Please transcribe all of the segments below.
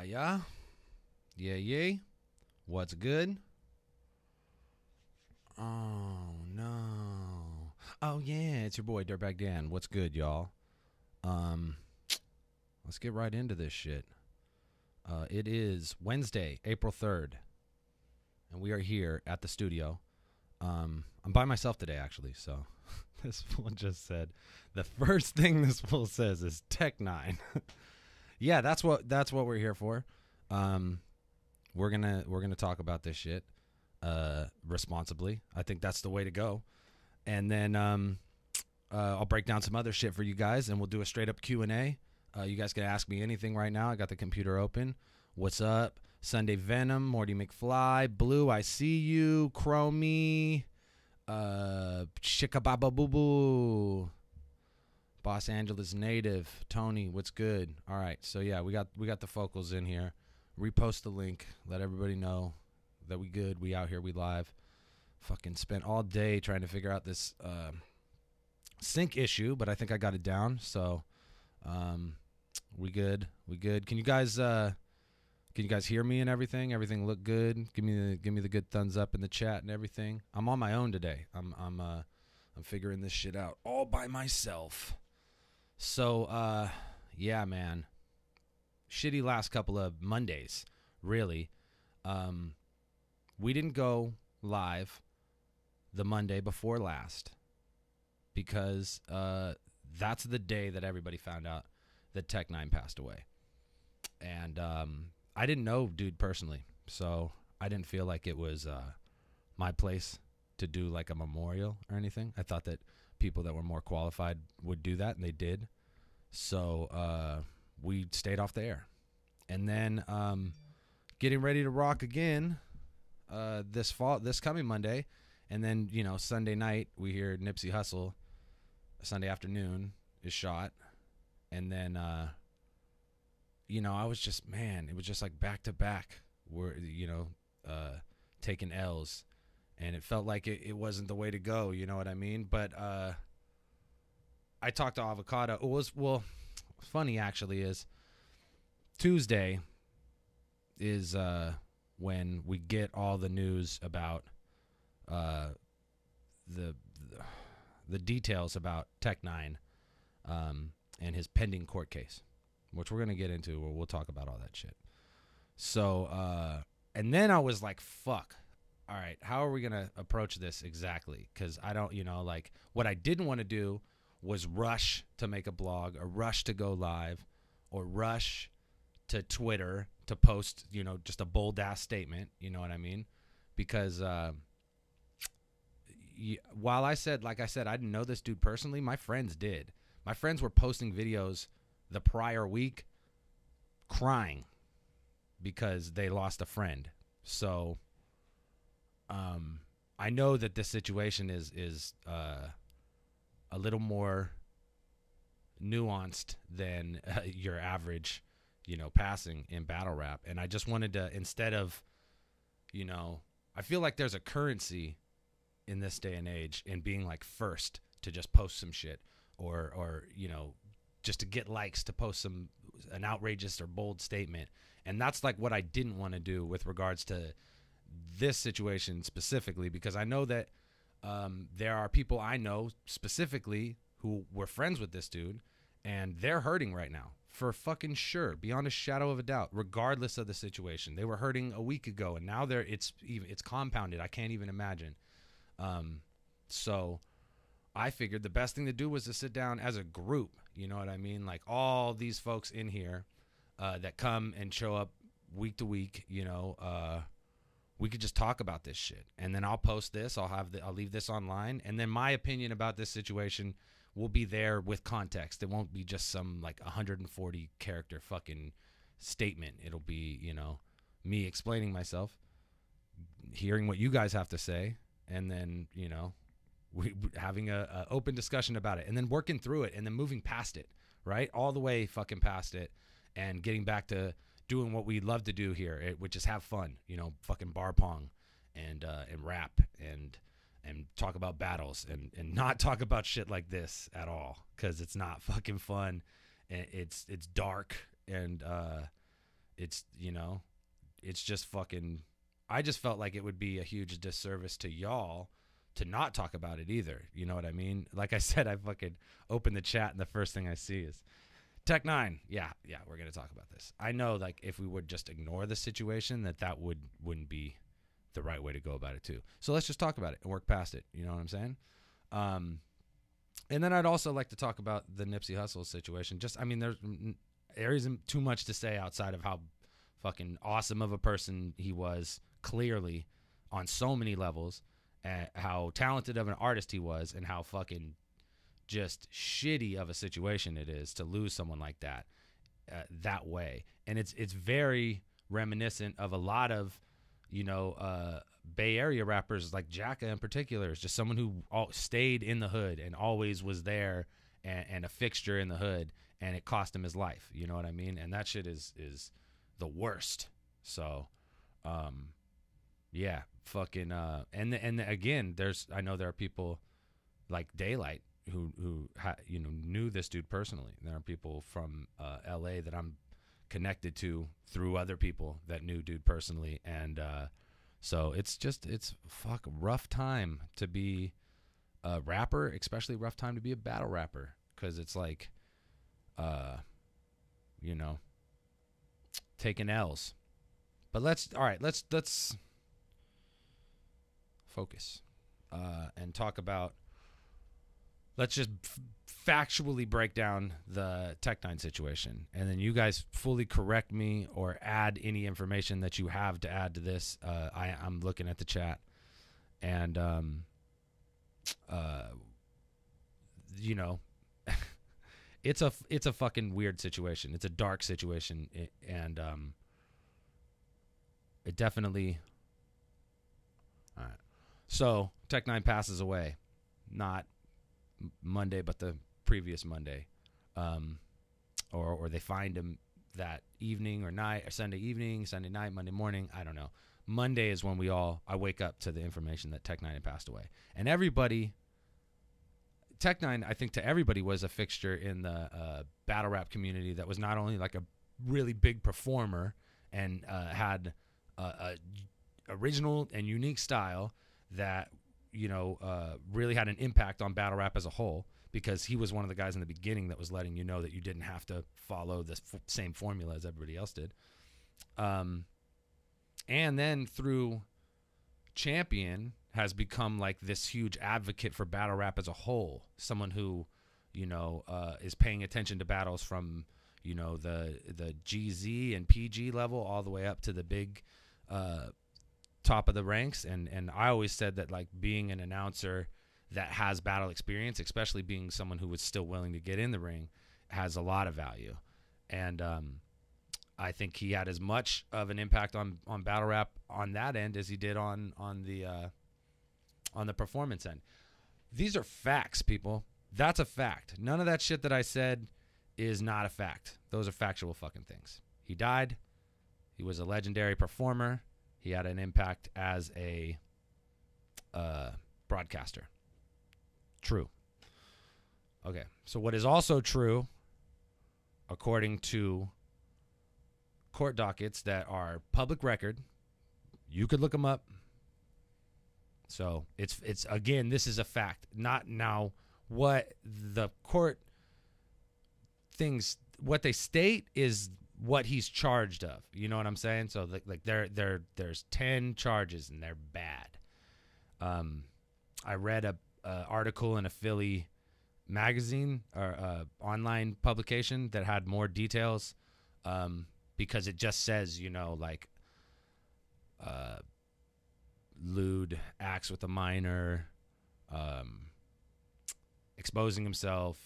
Yeah. Yeah. What's good? Oh, no. Oh, yeah, it's your boy, Dirtbag Dan. What's good, y'all? Let's get right into this shit. It is Wednesday, April 3rd, and we are here at the studio. I'm by myself today, actually, so this fool just said, the first thing this fool says is Tech 9. Yeah, that's what we're here for. We're gonna talk about this shit responsibly. I think that's the way to go. And then I'll break down some other shit for you guys, and we'll do a straight up Q&A. You guys can ask me anything right now. I got the computer open. What's up? Sunday Venom, Morty McFly, Blue, I see you, Chromie, Shikababa Boo Boo, Los Angeles native, Tony, what's good? All right, so yeah, we got the focals in here. Repost the link, let everybody know that we good, we out here, we live. Fucking spent all day trying to figure out this sync issue, but I think I got it down. So we good. Can you guys hear me and everything? Everything look good? Give me the good thumbs up in the chat and everything. I'm on my own today. I'm figuring this shit out all by myself. So yeah, man. Shitty last couple of Mondays, really. We didn't go live the Monday before last because that's the day that everybody found out that Tech 9 passed away. And I didn't know dude personally, so I didn't feel like it was my place to do like a memorial or anything. I thought that people that were more qualified would do that, and they did. So we stayed off the air. And then getting ready to rock again this coming Monday. And then, Sunday night, we hear Nipsey Hussle, Sunday afternoon, is shot. And then, I was just, man, it was just like back to back. We're, taking L's. And it felt like it wasn't the way to go, you know what I mean? But I talked to Avocado. Funny actually is Tuesday is when we get all the news about the details about Tech 9 and his pending court case, which we're gonna get into. Where we'll talk about all that shit. So and then I was like, fuck. All right, how are we gonna approach this exactly? Because I don't, what I didn't want to do was rush to make a blog or rush to go live or rush to Twitter to post, just a bold ass statement. You know what I mean? Because while I said, I didn't know this dude personally, my friends did. My friends were posting videos the prior week crying because they lost a friend. So I know that this situation is a little more nuanced than your average, passing in battle rap. And I just wanted to, instead of, I feel like there's a currency in this day and age in being like first to just post some shit or just to get likes to post an outrageous or bold statement. And that's like what I didn't want to do with regards to this situation specifically, because I know that there are people I know specifically who were friends with this dude, and they're hurting right now for fucking sure, beyond a shadow of a doubt, regardless of the situation. They were hurting a week ago, and now it's compounded. I can't even imagine. So I figured the best thing to do was to sit down as a group. You know what I mean? Like all these folks in here that come and show up week to week. We could just talk about this shit, and then I'll post this. I'll leave this online, and then my opinion about this situation will be there with context. It won't be just some like 140 character fucking statement. It'll be, me explaining myself, hearing what you guys have to say, and then, we having a open discussion about it, and then working through it, and then moving past it, right? All the way fucking past it, and getting back to doing what we love to do here, which is have fun, fucking bar pong and rap and talk about battles and not talk about shit like this at all, because it's not fucking fun. And it's dark, and it's, you know, it's just fucking, I just felt like it would be a huge disservice to y'all to not talk about it either. You know what I mean? Like I said, I fucking open the chat and the first thing I see is Tech Nine. Yeah, we're gonna talk about this. I know, like, if we would just ignore the situation, that wouldn't be the right way to go about it too. So let's just talk about it and work past it. You know what I'm saying? And then I'd also like to talk about the Nipsey Hussle situation. Just, I mean, there isn't too much to say outside of how fucking awesome of a person he was, clearly, on so many levels, and how talented of an artist he was, and how fucking just shitty of a situation it is to lose someone like that, that way. And it's very reminiscent of a lot of, you know, Bay Area rappers like Jacka in particular. Is just someone who stayed in the hood and always was there and a fixture in the hood, and it cost him his life. You know what I mean? And that shit is the worst. So, yeah, fucking, and again, I know there are people like Daylight who you know, knew this dude personally. There are people from LA that I'm connected to through other people that knew dude personally, and so it's fuck rough time to be a rapper, especially rough time to be a battle rapper, because it's like, you know, taking L's. But let's focus and talk about. Let's just factually break down the Tech Nine situation, and then you guys fully correct me or add any information that you have to add to this. I'm looking at the chat, and you know, it's a fucking weird situation. It's a dark situation, and it definitely. All right, so Tech Nine passes away, not Monday, but the previous Monday, or they find him that evening or night, or Sunday evening, Sunday night, Monday morning. I don't know. Monday is when I wake up to the information that Tech Nine had passed away, and Tech Nine, I think, to everybody was a fixture in the battle rap community that was not only like a really big performer and had a original and unique style that, you know, really had an impact on battle rap as a whole, because he was one of the guys in the beginning that was letting you know that you didn't have to follow the same formula as everybody else did. And then through Champion has become like this huge advocate for battle rap as a whole, someone who, you know, is paying attention to battles from, you know, the GZ and PG level all the way up to the big top of the ranks. And I always said that, like, being an announcer that has battle experience, especially being someone who was still willing to get in the ring, has a lot of value. And I think he had as much of an impact on battle rap on that end as he did on the performance end. These are facts, people. That's a fact. None of that shit that I said is not a fact. Those are factual fucking things. He died. He was a legendary performer. He had an impact as a broadcaster. True. Okay. So what is also true, according to court dockets that are public record, you could look them up. So it's again, this is a fact. Not now what the court things, what they state is what he's charged of. You know what I'm saying? So like there's 10 charges and they're bad. I read a article in a Philly magazine or online publication that had more details, because it just says, you know, like lewd acts with a minor, exposing himself.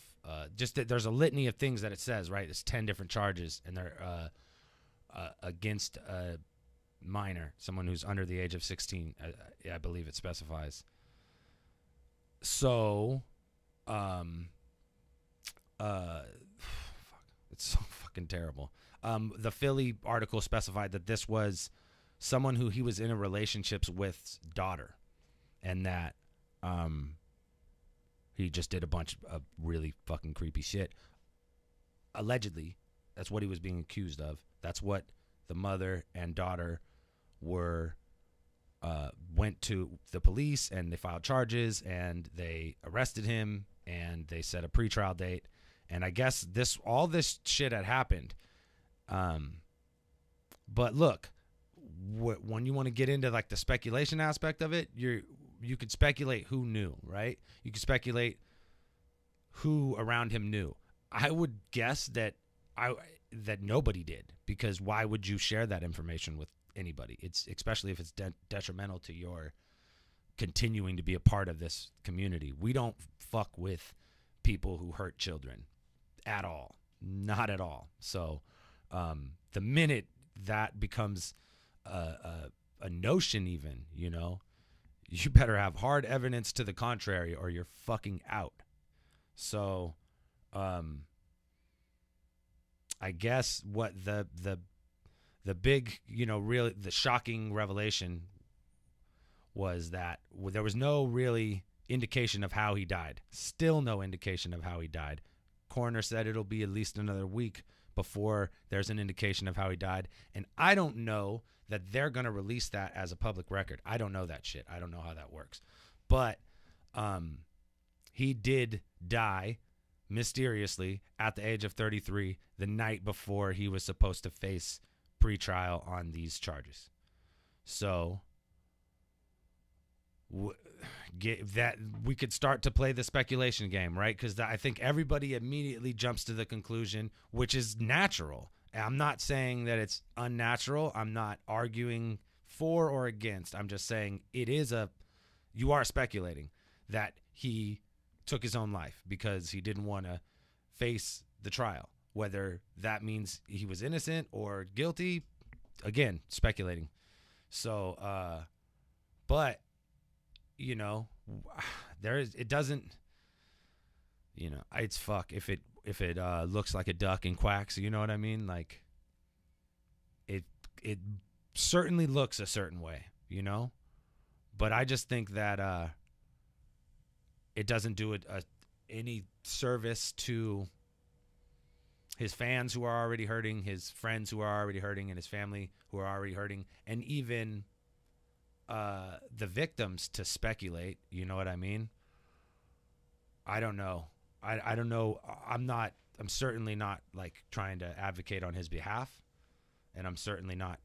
Just that there's a litany of things that it says, right? It's 10 different charges, and they're against a minor, someone who's under the age of 16. I believe it specifies. So, it's so fucking terrible. The Philly article specified that this was someone who he was in a relationships with's daughter, and that he just did a bunch of really fucking creepy shit. Allegedly, that's what he was being accused of. That's what the mother and daughter went to the police and they filed charges and they arrested him and they set a pretrial date. And I guess all this shit had happened. But look, when you want to get into like the speculation aspect of it, you could speculate who knew, right? You could speculate who around him knew. I would guess that nobody did, because why would you share that information with anybody? It's especially if it's detrimental to your continuing to be a part of this community. We don't fuck with people who hurt children at all, not at all. So the minute that becomes a notion, even, you know, you better have hard evidence to the contrary or you're fucking out. So I guess what the big, you know, really the shocking revelation was that there was no really indication of how he died. Still no indication of how he died. Coroner said it'll be at least another week before there's an indication of how he died. And I don't know that they're going to release that as a public record. I don't know that shit. I don't know how that works. But he did die mysteriously at the age of 33, the night before he was supposed to face pretrial on these charges. So that we could start to play the speculation game, right? Because I think everybody immediately jumps to the conclusion, which is natural. I'm not saying that it's unnatural. I'm not arguing for or against. I'm just saying you are speculating that he took his own life because he didn't want to face the trial. Whether that means he was innocent or guilty, again, speculating. So, but, you know, it doesn't, you know, it's fuck if it looks like a duck and quacks, you know what I mean? Like, it certainly looks a certain way, you know? But I just think that it doesn't do any service to his fans who are already hurting, his friends who are already hurting, and his family who are already hurting, and even the victims to speculate. You know what I mean? I don't know. I don't know. I'm certainly not like trying to advocate on his behalf, and I'm certainly not.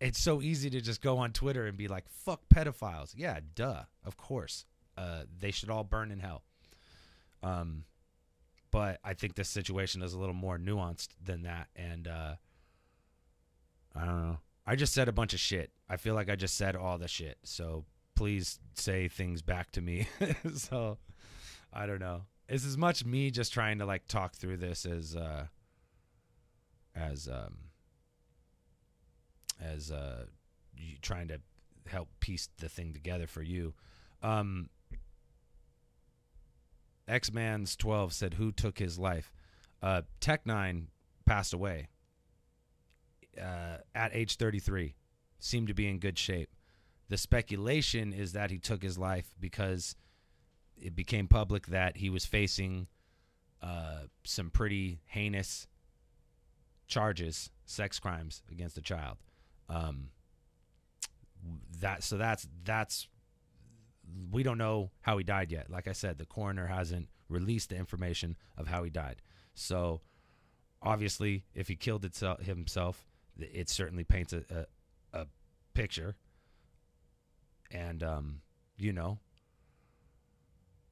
It's so easy to just go on Twitter and be like, fuck pedophiles. Yeah, duh. Of course. They should all burn in hell. But I think this situation is a little more nuanced than that. And I don't know. I just said a bunch of shit. I feel like I just said all the shit. So please say things back to me. So I don't know. It's as much me just trying to like talk through this as trying to help piece the thing together for you. X-Man's 12 said, who took his life? Tech9 passed away at age 33. Seemed to be in good shape. The speculation is that he took his life because it became public that he was facing some pretty heinous charges, sex crimes against a child. That's we don't know how he died yet. Like I said, the coroner hasn't released the information of how he died. So obviously, if he killed himself, it certainly paints a picture. And you know,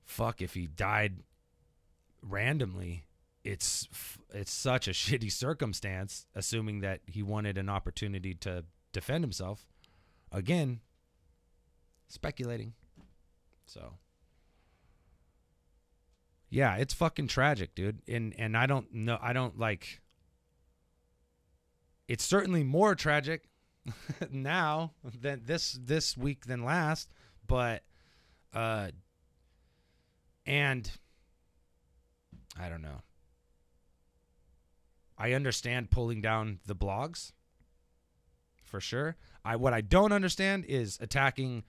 fuck, if he died randomly, it's such a shitty circumstance, assuming that he wanted an opportunity to defend himself. Again, speculating. So yeah, it's fucking tragic, dude. And I don't know, it's certainly more tragic now than this week than last, but and I don't know. I understand pulling down the blogs for sure. What I don't understand is attacking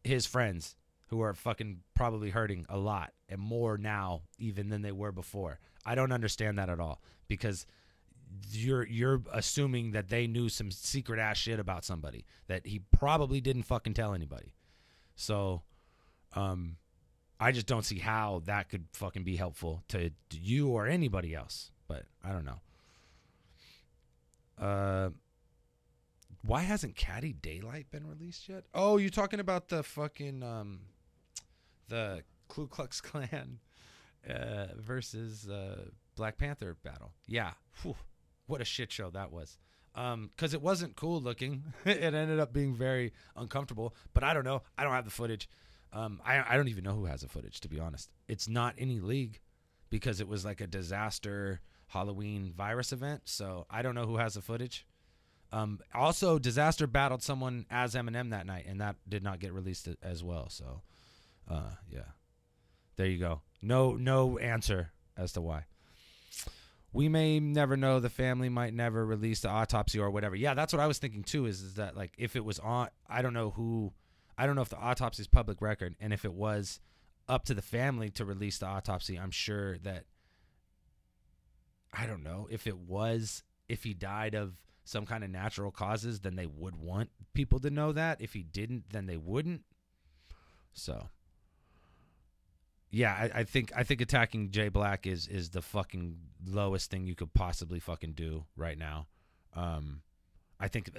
his friends who are fucking probably hurting a lot and more now even than they were before. I don't understand that at all, because you're assuming that they knew some secret ass shit about somebody that he probably didn't fucking tell anybody. So, I just don't see how that could fucking be helpful to you or anybody else. But I don't know. Why hasn't Caddy Daylight been released yet? Oh, you're talking about the fucking the Ku Klux Klan versus Black Panther battle. Yeah. Whew. What a shit show that was. Because it wasn't cool looking. It ended up being very uncomfortable. But I don't know. I don't have the footage. I don't even know who has the footage, to be honest. It's not any league because it was like a disaster Halloween virus event. So I don't know who has the footage. Also, Disaster battled someone as Eminem that night, and that did not get released as well. So, yeah. There you go. No answer as to why. We may never know. The family might never release the autopsy or whatever. Yeah, that's what I was thinking too. Is that like if it was on? I don't know if the autopsy is public record, and if it was up to the family to release the autopsy, I'm sure that I don't know if he died of some kind of natural causes, then they would want people to know that. If he didn't, then they wouldn't. So. Yeah, I think attacking Jay Black is the fucking lowest thing you could possibly fucking do right now. I think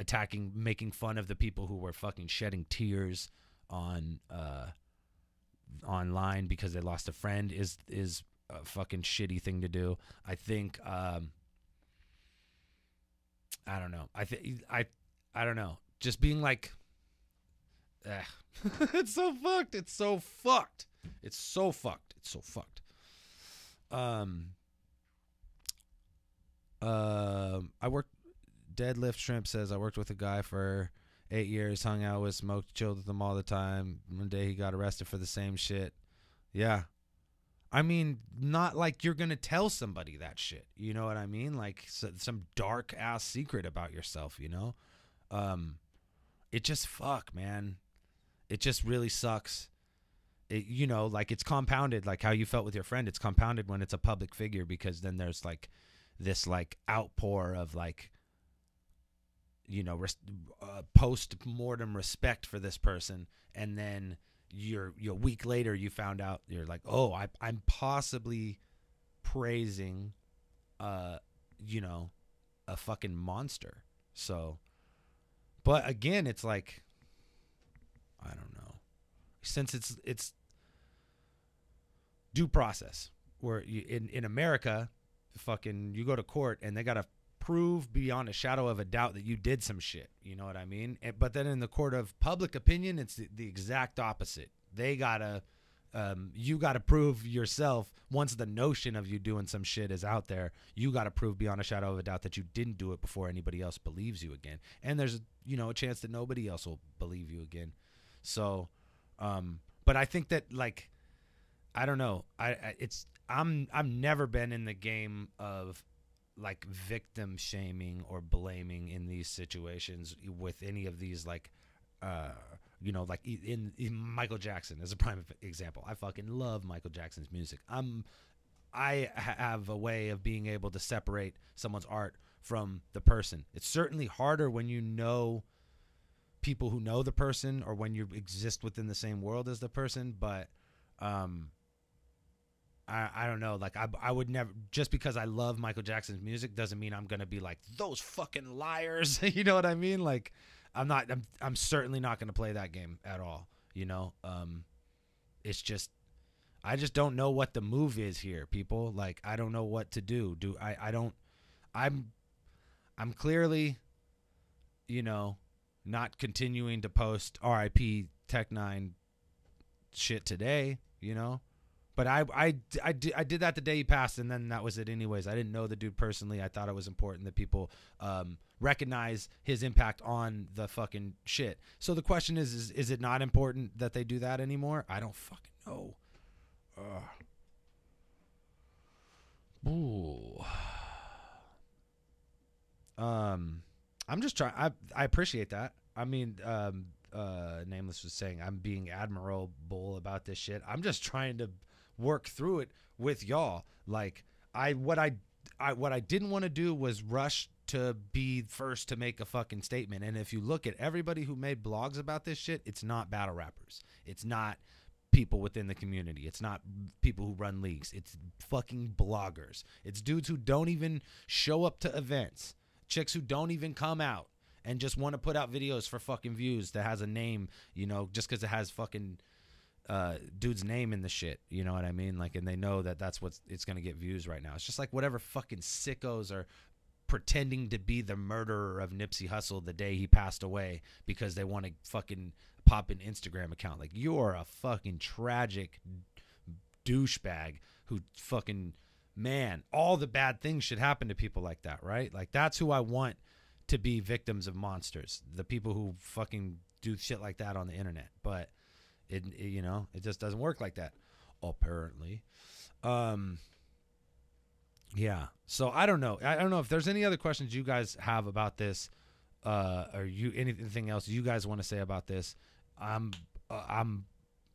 making fun of the people who were fucking shedding tears on online because they lost a friend is a fucking shitty thing to do. I think I don't know. I don't know. Just being like, it's so fucked. It's so fucked. It's so fucked. It's so fucked. I worked. Deadlift Shrimp says I worked with a guy for 8 years, hung out with, smoked, chilled with him all the time. One day he got arrested for the same shit. Yeah. I mean, not like you're gonna tell somebody that shit. You know what I mean? Like some dark ass secret about yourself. You know. It just fuck, man. It just really sucks. You know, like it's compounded, like how you felt with your friend. It's compounded when it's a public figure because then there's like this like outpour of like, you know, post-mortem respect for this person. And then you're a week later, you found out you're like, oh, I'm possibly praising, you know, a fucking monster. So, but again, it's like, I don't know. Since it's due process where in America, fucking you go to court and they got to prove beyond a shadow of a doubt that you did some shit. You know what I mean? But then in the court of public opinion, it's the exact opposite. They gotta, you gotta prove yourself. Once the notion of you doing some shit is out there, you gotta prove beyond a shadow of a doubt that you didn't do it before anybody else believes you again. And there's, you know, a chance that nobody else will believe you again. So, but I think that like, I don't know. I've never been in the game of like victim shaming or blaming in these situations with any of these like, you know, like in Michael Jackson as a prime example. I fucking love Michael Jackson's music. I have a way of being able to separate someone's art from the person. It's certainly harder when you know people who know the person or when you exist within the same world as the person. But, I don't know. Like I would never, just because I love Michael Jackson's music doesn't mean I'm going to be like those fucking liars. You know what I mean? Like I'm certainly not going to play that game at all. You know? It's just, I just don't know what the move is here, people. Like, I don't know what to do. I'm clearly, you know, not continuing to post RIP Tech9 shit today, you know? But I did that the day he passed, and then that was it anyways. I didn't know the dude personally. I thought it was important that people recognize his impact on the fucking shit. So the question is it not important that they do that anymore? I don't fucking know. Ooh. I'm just trying. I appreciate that. I mean, Nameless was saying I'm being admirable about this shit. I'm just trying to work through it with y'all. Like I what I didn't want to do was rush to be first to make a fucking statement. And if you look at everybody who made blogs about this shit, it's not battle rappers. It's not people within the community. It's not people who run leagues. It's fucking bloggers. It's dudes who don't even show up to events. Chicks who don't even come out and just want to put out videos for fucking views that has a name, you know, just because it has fucking dude's name in the shit. You know what I mean? Like, and they know that that's what's it's going to get views right now. It's just like whatever fucking sickos are pretending to be the murderer of Nipsey Hussle the day he passed away because they want to fucking pop an Instagram account. Like, you're a fucking tragic douchebag who fucking, man, all the bad things should happen to people like that, right? Like, that's who I want to be victims of monsters, the people who fucking do shit like that on the internet. But it you know, it just doesn't work like that, apparently. Yeah, so I don't know if there's any other questions you guys have about this, or anything else you guys want to say about this. I'm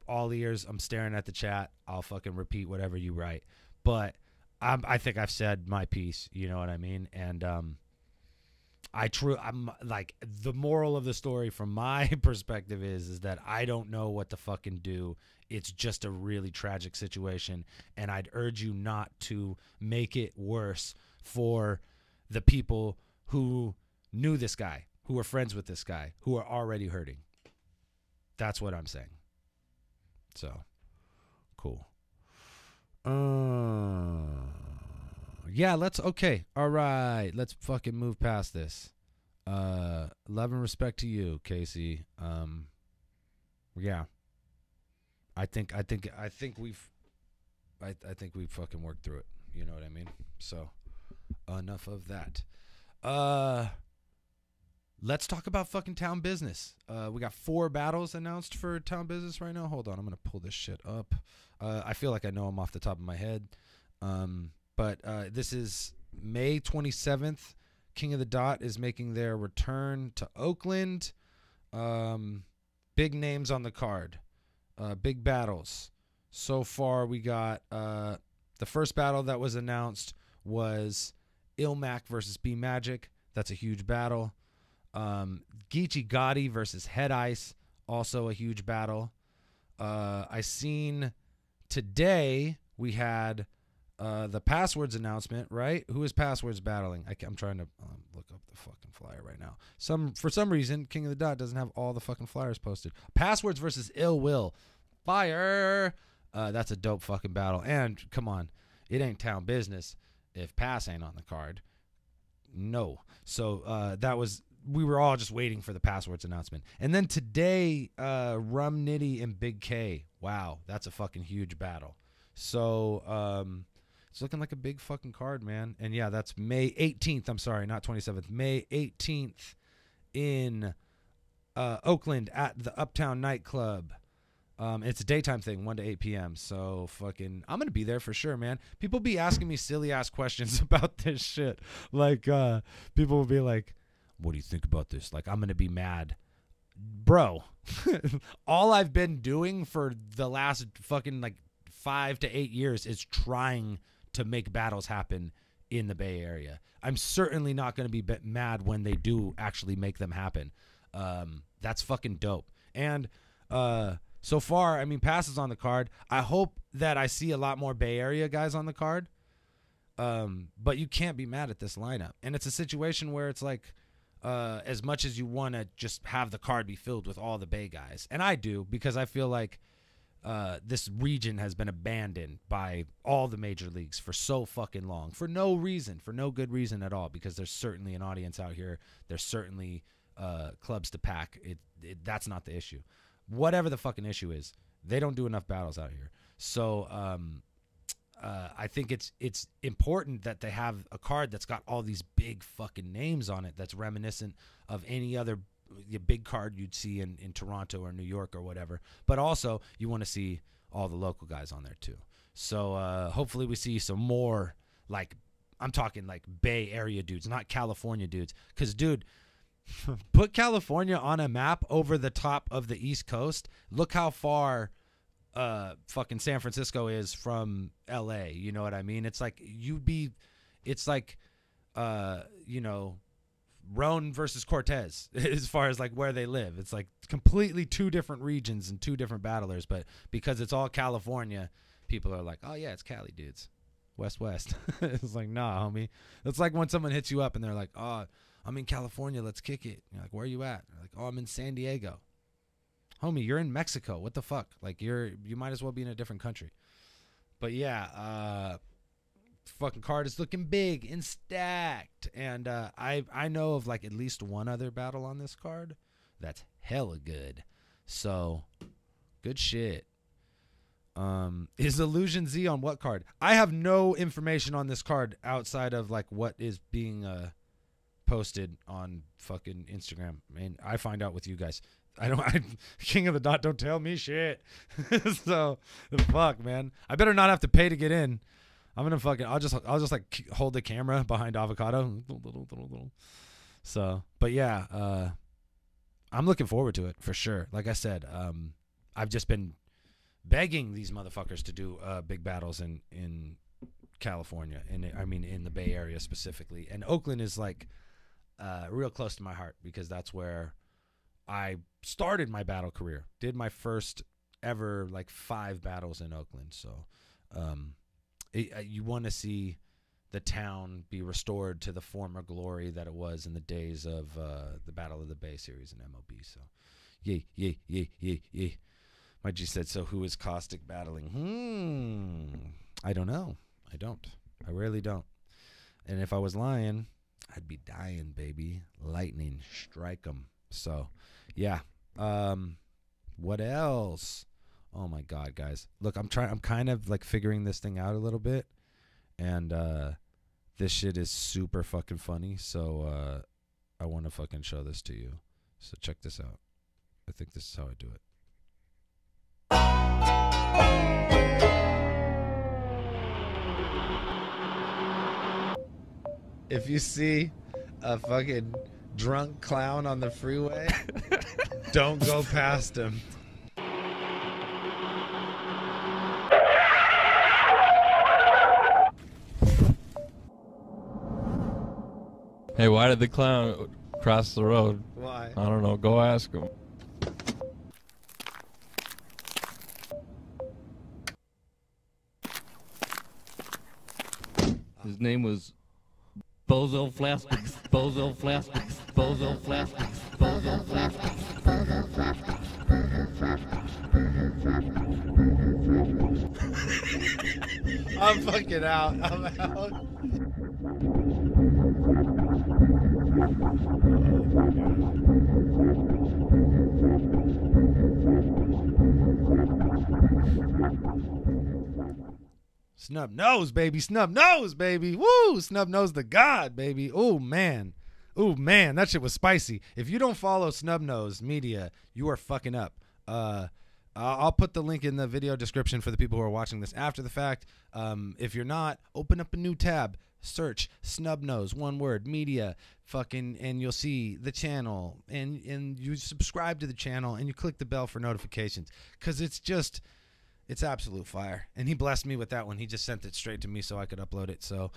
all ears. I'm staring at the chat. I'll fucking repeat whatever you write, but I think I've said my piece. You know what I mean? And I'm like, the moral of the story from my perspective is that I don't know what to fucking do. It's just a really tragic situation, and I'd urge you not to make it worse for the people who knew this guy, who were friends with this guy, who are already hurting. That's what I'm saying. So, cool. Yeah, okay. All right, let's fucking move past this. Love and respect to you, Casey. Yeah. I think we've fucking worked through it. You know what I mean? So, enough of that. Let's talk about fucking town business. We got 4 battles announced for town business right now. Hold on, I'm gonna pull this shit up. I feel like I know them off the top of my head. But this is May 27th. King of the Dot is making their return to Oakland. Big names on the card. Big battles. So far, we got the first battle that was announced was Ilmac versus B Magic. That's a huge battle. Geechee Gotti versus Head Ice, also a huge battle. I seen today we had the Passwords announcement, right? Who is Passwords battling? I'm trying to look up the fucking flyer right now. For some reason, King of the Dot doesn't have all the fucking flyers posted. Passwords versus Ill Will. Fire! That's a dope fucking battle. And come on, it ain't town business if Pass ain't on the card. No. So we were all just waiting for the Passwords announcement. And then today, Rum Nitty and Big K. Wow, that's a fucking huge battle. So it's looking like a big fucking card, man. And yeah, that's May 18th. I'm sorry, not 27th. May 18th in Oakland at the Uptown Nightclub. It's a daytime thing, 1 to 8 p.m. So fucking, I'm going to be there for sure, man. People be asking me silly ass questions about this shit. Like, people will be like, what do you think about this? Like, I'm going to be mad. Bro, all I've been doing for the last fucking like 5 to 8 years is trying to make battles happen in the Bay Area. I'm certainly not going to be mad when they do actually make them happen. That's fucking dope. And, so far, I mean, Pass is on the card. I hope that I see a lot more Bay Area guys on the card. But you can't be mad at this lineup. And it's a situation where it's like, as much as you want to just have the card be filled with all the Bay guys. And I do, because I feel like this region has been abandoned by all the major leagues for so fucking long. For no reason. For no good reason at all. Because there's certainly an audience out here. There's certainly clubs to pack. That's not the issue. Whatever the fucking issue is, they don't do enough battles out here. So I think it's important that they have a card that's got all these big fucking names on it that's reminiscent of any other big card you'd see in Toronto or New York or whatever. But also, you want to see all the local guys on there too. So hopefully we see some more, like, I'm talking like Bay Area dudes, not California dudes. Because, dude, put California on a map over the top of the East Coast. Look how far fucking San Francisco is from LA. You know what I mean? It's like you'd be it's like, you know, Roan versus Cortez as far as like where they live. It's like completely two different regions and two different battlers, but because it's all California, people are like, oh yeah, it's Cali dudes. West. It's like, nah, homie. It's like when someone hits you up and they're like, oh, I'm in California, let's kick it. You're like, where are you at? They're like, oh, I'm in San Diego. Homie, you're in Mexico. What the fuck? Like, you might as well be in a different country. But yeah, fucking card is looking big and stacked. And I know of like at least one other battle on this card that's hella good. So, good shit. Is Illusion Z on what card? I have no information on this card outside of like what is being posted on fucking Instagram. And I find out with you guys. King of the Dot don't tell me shit. So the fuck, man. I better not have to pay to get in. I'm gonna fucking I'll just like hold the camera behind Avocado. So, but yeah, I'm looking forward to it for sure. Like I said, I've just been begging these motherfuckers to do big battles in California, and I mean in the Bay Area specifically. And Oakland is like real close to my heart because that's where I started my battle career. Did my first ever like 5 battles in Oakland. So you want to see the town be restored to the former glory that it was in the days of the Battle of the Bay series in MLB. So yay. My G said, so who is Caustic battling? I don't know. I don't. I really don't. And if I was lying, I'd be dying, baby. Lightning, strike 'em. So, yeah. What else? Oh, my God, guys. Look, I'm kind of, like, figuring this thing out a little bit. And this shit is super fucking funny. So, I want to fucking show this to you. So, check this out. I think this is how I do it. If you see a fucking drunk clown on the freeway, don't go past him. Hey, why did the clown cross the road? Why? I don't know. Go ask him. His name was Bozo Flastics, Bozo Flastics, Bozo Flastics, Bozo Flastics, Bozo Flastics, Bozo Flastics. I'm fucking out. I'm out. Snub Nose, baby. Snub Nose, baby. Woo! Snub Nose the God, baby. Oh, man. Oh, man. That shit was spicy. If you don't follow Snub Nose Media, you are fucking up. I'll put the link in the video description for the people who are watching this after the fact. If you're not, open up a new tab. Search Snub Nose, one word, media, fucking, and you'll see the channel. And you subscribe to the channel, and you click the bell for notifications. Because it's absolute fire. And he blessed me with that one. He just sent it straight to me so I could upload it. So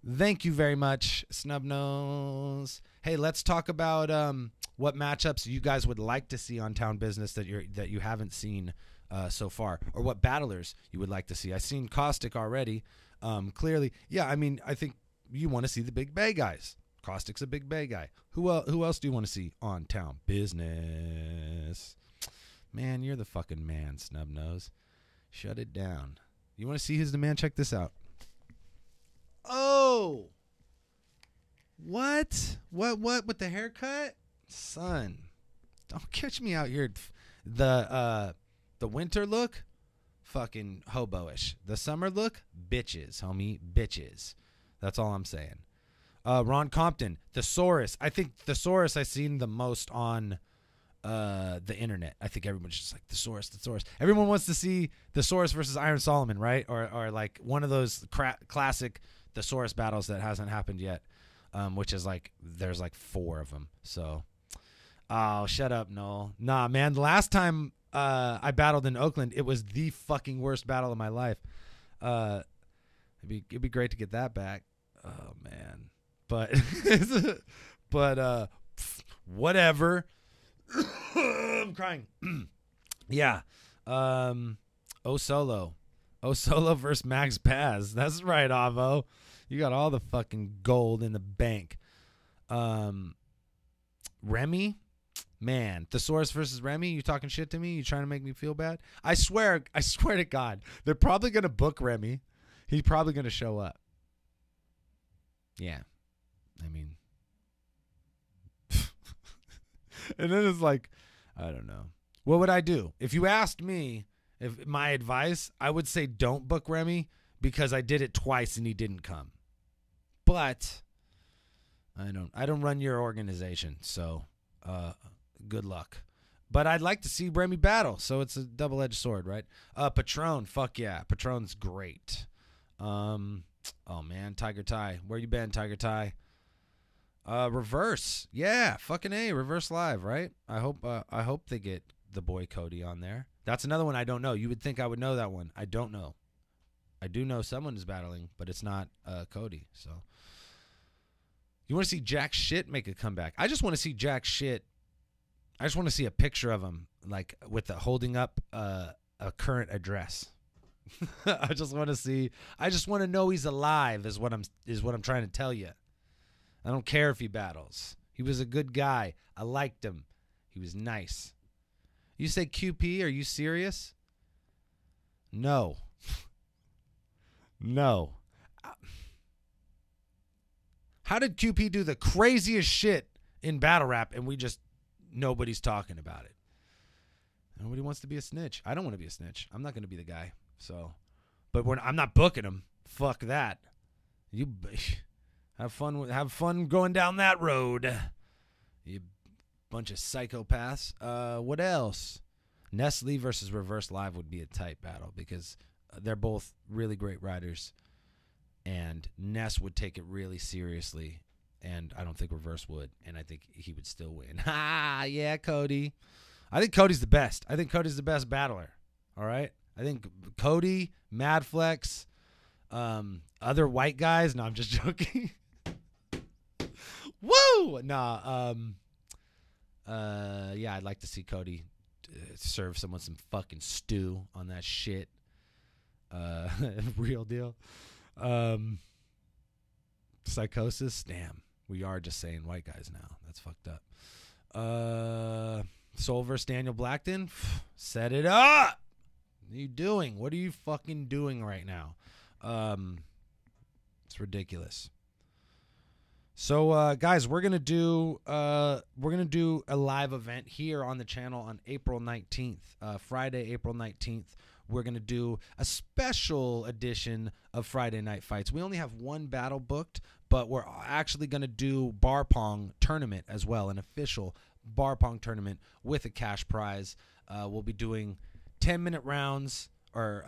thank you very much, Snub Nose. Hey, let's talk about what matchups you guys would like to see on Town Business that you haven't seen so far, or what battlers you would like to see. I've seen Caustic already. Clearly, yeah, I mean, I think you want to see the Big Bay guys. Caustic's a Big Bay guy. Who else do you want to see on Town Business? Man, you're the fucking man, Snub Nose. Shut it down. You want to see who's the man? Check this out. Oh. What with the haircut? Son. Don't catch me out here. The winter look, fucking hobo-ish. The summer look, bitches, homie. Bitches. That's all I'm saying. Ron Compton, Thesaurus. I think Thesaurus I've seen the most on the internet. I think everyone's just like Thesaurus. Everyone wants to see Thesaurus versus Iron Solomon, right? Or like one of those classic Thesaurus battles that hasn't happened yet, which is like there's like 4 of them. So, oh, shut up, Noel. Nah, man. The last time I battled in Oakland, it was the fucking worst battle of my life. It'd be great to get that back. Oh but whatever. I'm crying. Yeah. Solo versus Max Paz. That's right, Avo. You got all the fucking gold in the bank. Remy, man, Thesaurus versus Remy. You talking shit to me? You trying to make me feel bad? I swear to God, they're probably gonna book Remy. He's probably gonna show up. Yeah, I mean, and then it's like, I don't know. What would I do if you asked me? If my advice, I would say don't book Remy because I did it twice and he didn't come. But I don't run your organization, so good luck. But I'd like to see Remy battle, so it's a double-edged sword, right? Patron, fuck yeah, Patron's great. Oh man, Tiger Ty, where you been, Tiger Ty? Reverse, yeah, fucking A, Reverse Live, right? I hope they get the boy Cody on there. That's another one I don't know. You would think I would know that one. I don't know. I do know someone is battling, but it's not Cody. So you want to see Jack Shit make a comeback? I just want to see Jack Shit. I just want to see a picture of him, like with holding up a current address. I just want to see. I just want to know he's alive. Is what I'm trying to tell you. I don't care if he battles. He was a good guy. I liked him. He was nice. You say QP? Are you serious? No. No. How did QP do the craziest shit in battle rap and nobody's talking about it? Nobody wants to be a snitch. I don't want to be a snitch. I'm not going to be the guy. So, but I'm not booking him. Fuck that. You have fun going down that road. You bunch of psychopaths. What else? Nestle versus Reverse Live would be a tight battle because they're both really great riders, and Ness would take it really seriously, and I don't think Reverse would, and I think he would still win. Ha! Yeah, Cody. I think Cody's the best. I think Cody's the best battler. All right? I think Cody, Madflex, other white guys. No, I'm just joking. Woo! Nah, yeah, I'd like to see Cody serve someone some fucking stew on that shit. Real deal. Psychosis. Damn, we are just saying white guys now. That's fucked up. Soul versus Daniel Blackton. Set it up. What are you doing? What are you fucking doing right now? It's ridiculous. So, guys, we're gonna do a live event here on the channel on April 19th, Friday, April 19th. We're gonna do a special edition of Friday Night Fights. We only have one battle booked, but we're actually gonna do bar pong tournament as well, an official bar pong tournament with a cash prize. We'll be doing 10-minute rounds or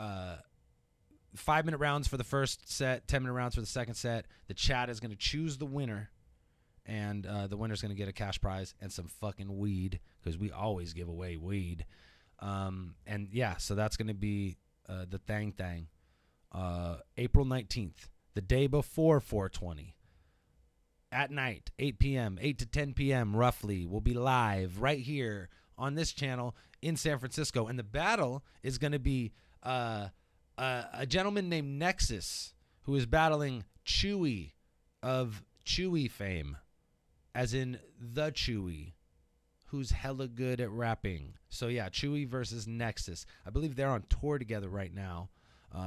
5-minute rounds for the first set, 10-minute rounds for the second set. The chat is going to choose the winner, and the winner's going to get a cash prize and some fucking weed, because we always give away weed. And yeah, so that's going to be the thing. April 19th, the day before 420. At night, 8 p.m., 8 to 10 p.m. roughly, we'll be live right here on this channel in San Francisco. And the battle is going to be a gentleman named Nexus, who is battling Peewee of Peewee fame, as in the Peewee, who's hella good at rapping. So yeah, Peewee versus Nexus. I believe they're on tour together right now.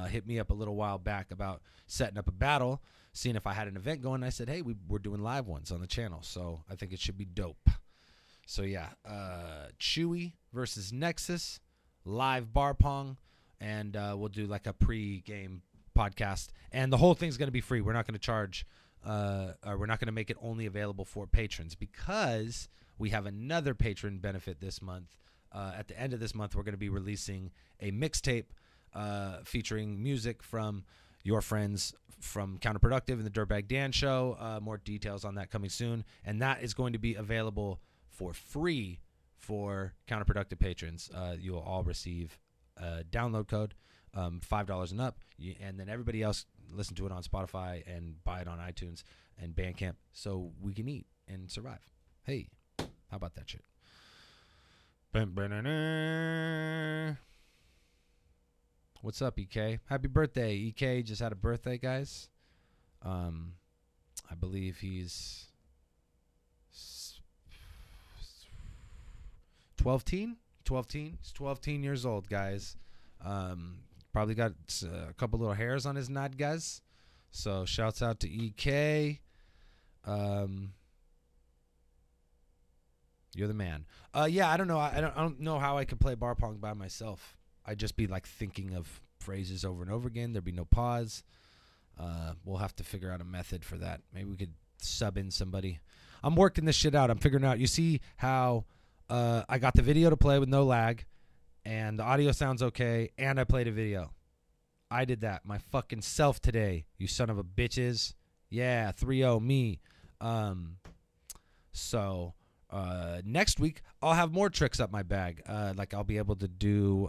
Hit me up a little while back about setting up a battle, seeing if I had an event going. I said, hey, we're doing live ones on the channel, so I think it should be dope. So yeah, Peewee versus Nexus, live bar pong. And we'll do like a pre-game podcast, and the whole thing's going to be free. We're not going to charge, or we're not going to make it only available for patrons, because we have another patron benefit this month. At the end of this month, we're going to be releasing a mixtape featuring music from your friends from Counterproductive and the Dirtbag Dan Show. More details on that coming soon, and that is going to be available for free for Counterproductive patrons. You will all receive download code, $5 and up, and then everybody else listen to it on Spotify and buy it on iTunes and Bandcamp so we can eat and survive. Hey, how about that shit? What's up, EK? Happy birthday, EK. Just had a birthday, guys. I believe he's 12 teen. He's 12 years old, guys. Probably got a couple little hairs on his nod, guys. So shouts out to EK. You're the man. Yeah, I don't know. I don't know how I could play bar pong by myself. I'd just be like thinking of phrases over and over again. There'd be no pause. We'll have to figure out a method for that. Maybe we could sub in somebody. I'm working this shit out. I'm figuring out. You see how I got the video to play with no lag, and the audio sounds okay, and I played a video. I did that my fucking self today, you son of a bitches. Yeah, 3-0 me. So next week I'll have more tricks up my bag. Like I'll be able to do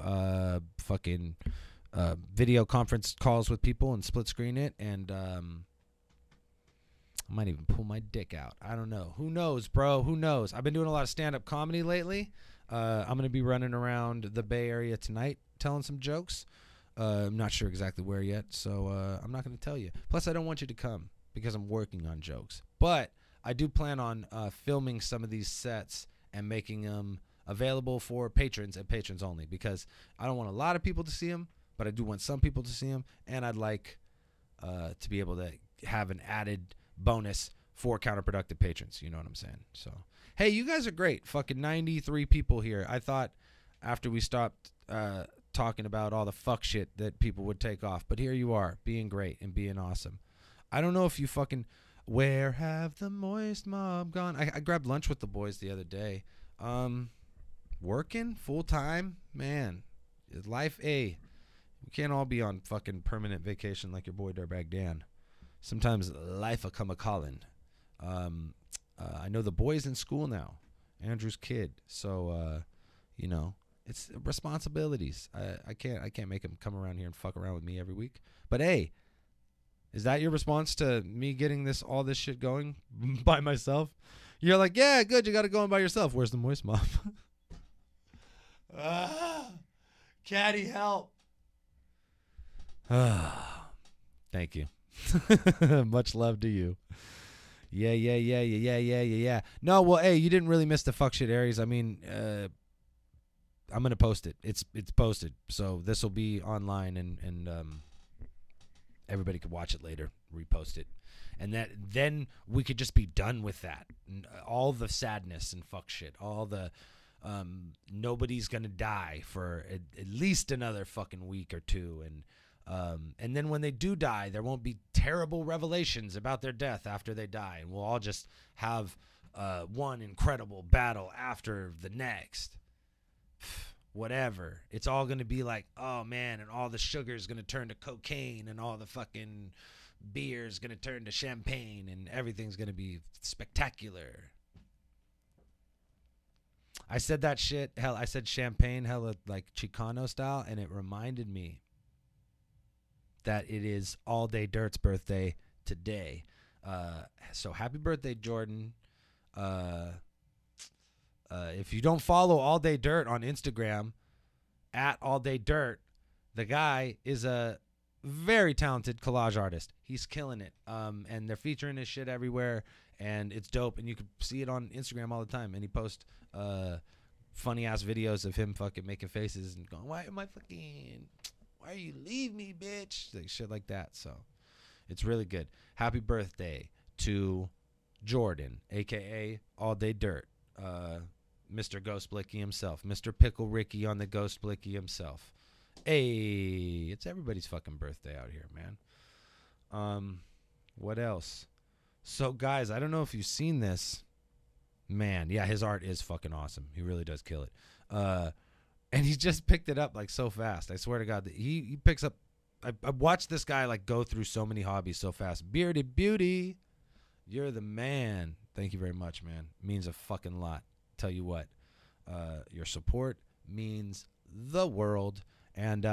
fucking video conference calls with people and split screen it, and I might even pull my dick out. I don't know. Who knows, bro? Who knows? I've been doing a lot of stand-up comedy lately. I'm going to be running around the Bay Area tonight telling some jokes. I'm not sure exactly where yet, so I'm not going to tell you. Plus, I don't want you to come because I'm working on jokes. But I do plan on filming some of these sets and making them available for patrons and patrons only, because I don't want a lot of people to see them, but I do want some people to see them, and I'd like to be able to have an added bonus for counterproductive patrons. You know what I'm saying? So, hey, you guys are great. Fucking 93 people here. I thought after we stopped talking about all the fuck shit that people would take off, but here you are being great and being awesome. I don't know if you fucking... Where have the moist mob gone? I grabbed lunch with the boys the other day. Working full time, man. Life We can't all be on fucking permanent vacation like your boy Dirtbag Dan. Sometimes life will come a calling. I know the boy's in school now, Andrew's kid. So you know, it's responsibilities. I can't make him come around here and fuck around with me every week. But hey, is that your response to me getting all this shit going by myself? You're like, yeah, good, you got it going by yourself. Where's the moist mop? Caddy, help. Thank you. Much love to you. Yeah. No, well, hey, you didn't really miss the fuck shit Aries. I mean, I'm gonna post it. It's posted, so this will be online, and everybody could watch it later, repost it, and then we could just be done with that. All the sadness and fuck shit, all the nobody's gonna die for at least another fucking week or two, and then when they do die, there won't be terrible revelations about their death after they die, and we'll all just have one incredible battle after the next. Whatever. It's all going to be like, oh, man, and all the sugar is going to turn to cocaine, and all the fucking beer is going to turn to champagne, and everything's going to be spectacular. I said that shit. Hell, I said champagne, hella like Chicano style, and it reminded me that it is All Day Dirt's birthday today. So happy birthday, Jordan. If you don't follow All Day Dirt on Instagram, at All Day Dirt, the guy is a very talented collage artist. He's killing it. And they're featuring his shit everywhere, and it's dope. And you can see it on Instagram all the time. And he posts funny ass videos of him fucking making faces and going, why you leave me, bitch? Like, shit like that. So it's really good. Happy birthday to Jordan, aka All Day Dirt. Mr. Ghost Blicky himself, Mr. Pickle Ricky on the Ghost Blicky himself. Hey, it's everybody's fucking birthday out here, man. What else? So, guys, I don't know if you've seen this. Man, yeah, his art is fucking awesome. He really does kill it. And he's just picked it up like so fast. I swear to God, that he picks up. I watched this guy like go through so many hobbies so fast. Bearded Beauty, you're the man. Thank you very much, man. Means a fucking lot. Tell you what, your support means the world. And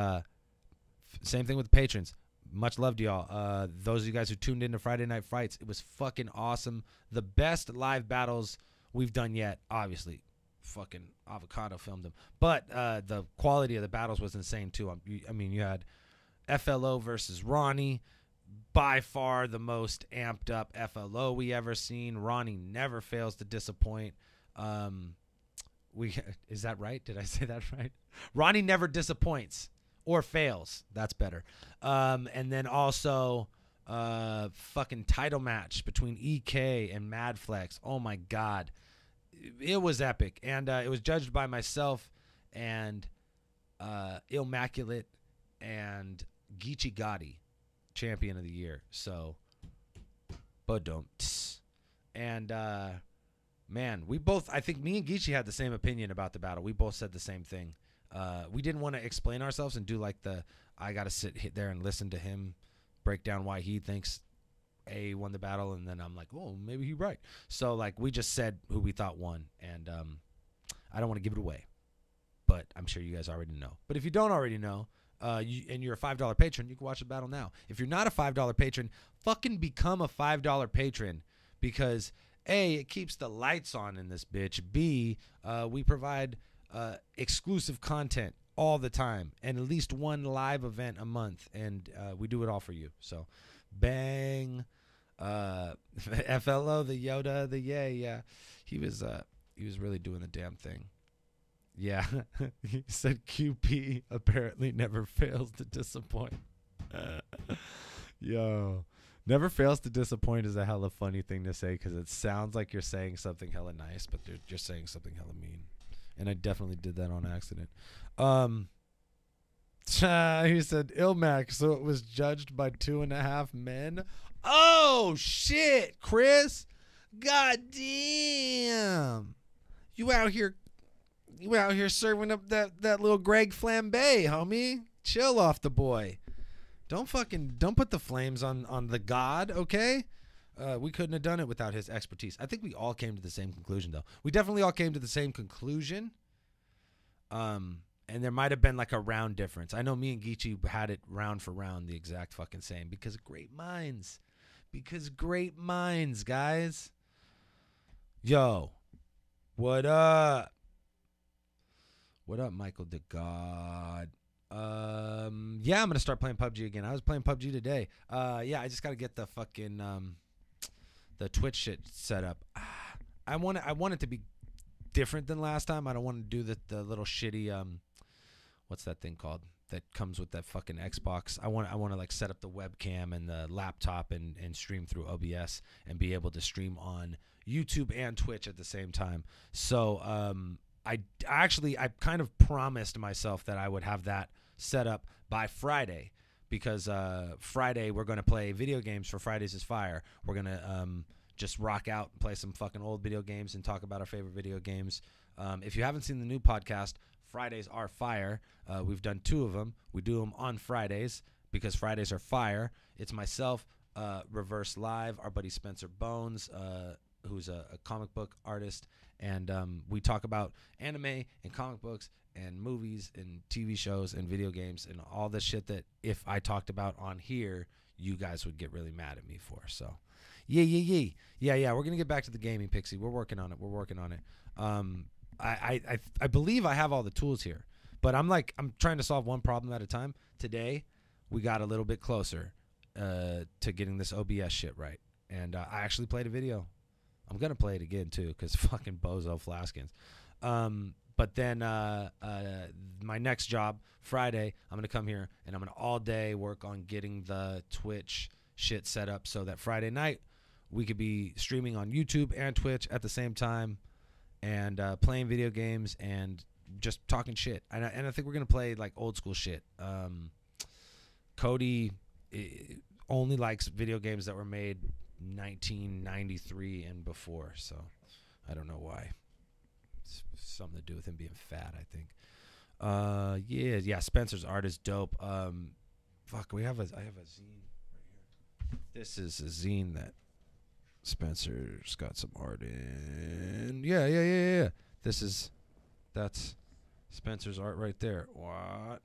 same thing with patrons. much love to y'all. Those of you guys who tuned into Friday Night Frights, it was fucking awesome. The best live battles we've done yet, obviously. Fucking Avocado filmed them. But the quality of the battles was insane, too. I mean, you had FLO versus Ronnie. By far the most amped up FLO we ever seen. Ronnie never fails to disappoint. Is that right? Did I say that right? Ronnie never disappoints or fails. That's better. And then also fucking title match between EK and Madflex. Oh my God. It was epic. And it was judged by myself and Immaculate and Geechee Gotti, champion of the year. So, but don't. And man, we both, I think me and Geechee had the same opinion about the battle. We both said the same thing. We didn't want to explain ourselves and do like I got to sit there and listen to him break down why he thinks A won the battle, and then I'm like, oh, maybe he's right. So like we just said who we thought won, and I don't want to give it away, but I'm sure you guys already know. But if you don't already know, and you're a $5 patron, you can watch the battle now. If you're not a $5 patron, fucking become a $5 patron, because A, it keeps the lights on in this bitch. B, we provide exclusive content all the time and at least one live event a month, and we do it all for you. So bang. FLO, the Yoda, the yay, yeah. He was really doing the damn thing. Yeah. He said QP apparently never fails to disappoint. Yo. Never fails to disappoint is a hella funny thing to say, because it sounds like you're saying something hella nice, but you're saying something hella mean. And I definitely did that on accident. He said Ilmac, so it was judged by 2.5 men. Oh shit, Chris! God damn! You out here serving up that little Greg flambe, homie. Chill off the boy. Don't put the flames on the god, okay? We couldn't have done it without his expertise. I think we all came to the same conclusion, though. We definitely all came to the same conclusion. And there might have been like a round difference. I know me and Geechee had it round for round the exact fucking same, because of great minds. Because great minds, guys. Yo, what up? What up, Michael DeGod? Yeah, I'm gonna start playing PUBG again. I was playing PUBG today. Yeah, I just gotta get the fucking the Twitch shit set up. I want it to be different than last time. I don't want to do the little shitty what's that thing called that comes with that fucking Xbox. I want to like set up the webcam and the laptop and stream through OBS and be able to stream on YouTube and Twitch at the same time. So I kind of promised myself that I would have that set up by Friday, because Friday we're going to play video games for Fridays is Fire. We're going to just rock out and play some fucking old video games and talk about our favorite video games. If you haven't seen the new podcast, Fridays Are Fire, we've done 2 of them. We do them on Fridays because Fridays are fire. It's myself, Reverse Live, our buddy Spencer Bones, who's a comic book artist, and we talk about anime and comic books and movies and TV shows and video games and all the shit that if I talked about on here, you guys would get really mad at me for. So yeah, we're gonna get back to the gaming, Pixie. We're working on it. I believe I have all the tools here, but I'm trying to solve one problem at a time. Today we got a little bit closer to getting this OBS shit right, and I actually played a video. I'm gonna play it again too, because fucking bozo Flaskins. But then my next job, Friday, I'm gonna come here and I'm gonna all day work on getting the Twitch shit set up so that Friday night we could be streaming on YouTube and Twitch at the same time, and playing video games and just talking shit. And I think we're gonna play like old school shit. Cody only likes video games that were made 1993 and before, so I don't know why. It's something to do with him being fat, I think. Yeah, Spencer's art is dope. Fuck, I have a zine right here. This is a zine that Spencer's got some art in. Yeah. That's Spencer's art right there. What?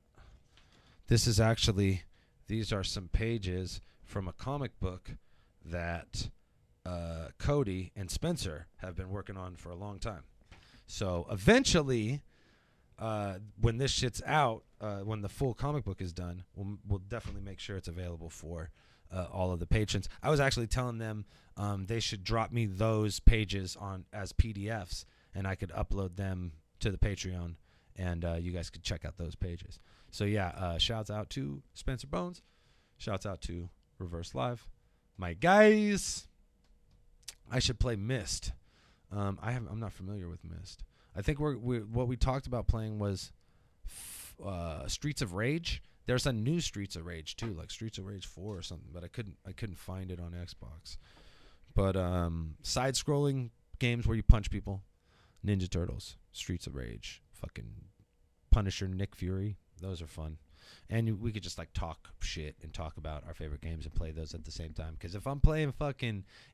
This is actually these are some pages from a comic book that Cody and Spencer have been working on for a long time. So eventually, when this shit's out, when the full comic book is done, we'll definitely make sure it's available for all of the patrons. I was actually telling them they should drop me those pages on as PDFs, and I could upload them to the Patreon, and you guys could check out those pages. So yeah, shouts out to Spencer Bones, shouts out to Reverse Live, my guys. I should play Myst. I'm not familiar with Myst. I think what we talked about playing was Streets of Rage. There's a new Streets of Rage too, like Streets of Rage 4 or something, but I couldn't find it on Xbox. But side-scrolling games where you punch people, Ninja Turtles, Streets of Rage, fucking Punisher, Nick Fury, those are fun. And we could just like talk shit and talk about our favorite games and play those at the same time. Because if I'm playing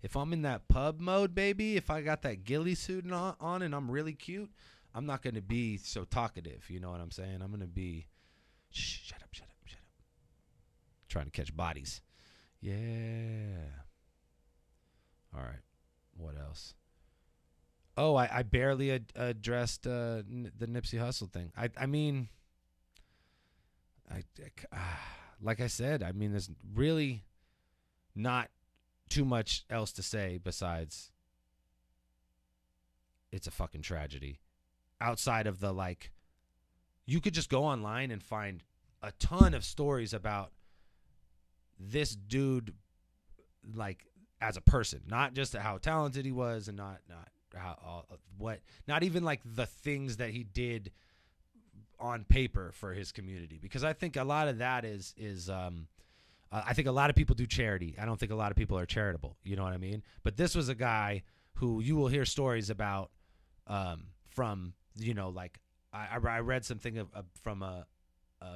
if I'm in that pub mode, baby, if I got that ghillie suit on and I'm really cute, I'm not going to be so talkative. You know what I'm saying? I'm going to be, shut up. Trying to catch bodies. Yeah. All right. What else? Oh, I barely addressed the Nipsey Hussle thing. I mean... like I said, I mean, there's really not too much else to say besides it's a fucking tragedy. Outside of the, like, you could just go online and find a ton of stories about this dude, like, as a person, not just how talented he was and not how not even like the things that he did on paper for his community, because I think a lot of that is I think a lot of people do charity. I don't think a lot of people are charitable. You know what I mean? But this was a guy who you will hear stories about from, you know, like I read something from a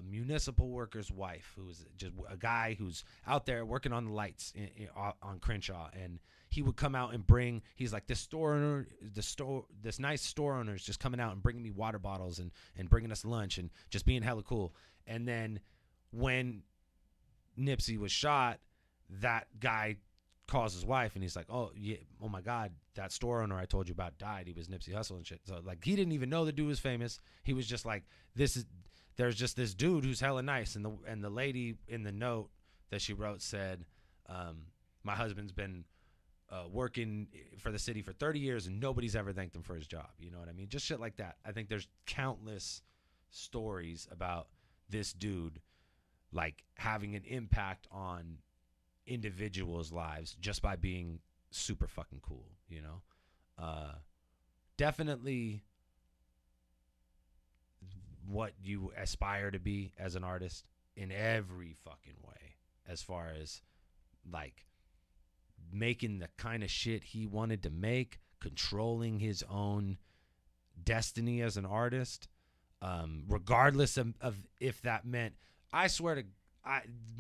municipal worker's wife, who was just a guy who's out there working on the lights on Crenshaw, and he would come out and bring, he's like, this nice store owner is just coming out and bringing me water bottles and bringing us lunch and just being hella cool. And then when Nipsey was shot, that guy calls his wife and he's like, oh yeah, oh my God, that store owner I told you about died. He was Nipsey Hussle and shit. So like, he didn't even know the dude was famous. He was just like, there's just this dude who's hella nice. And the lady in the note that she wrote said, my husband's been working for the city for 30 years and nobody's ever thanked him for his job. You know what I mean? Just shit like that. I think there's countless stories about this dude like having an impact on individuals' lives just by being super fucking cool, you know? Definitely what you aspire to be as an artist in every fucking way, as far as like making the kind of shit he wanted to make, controlling his own destiny as an artist, regardless of if that meant, I swear to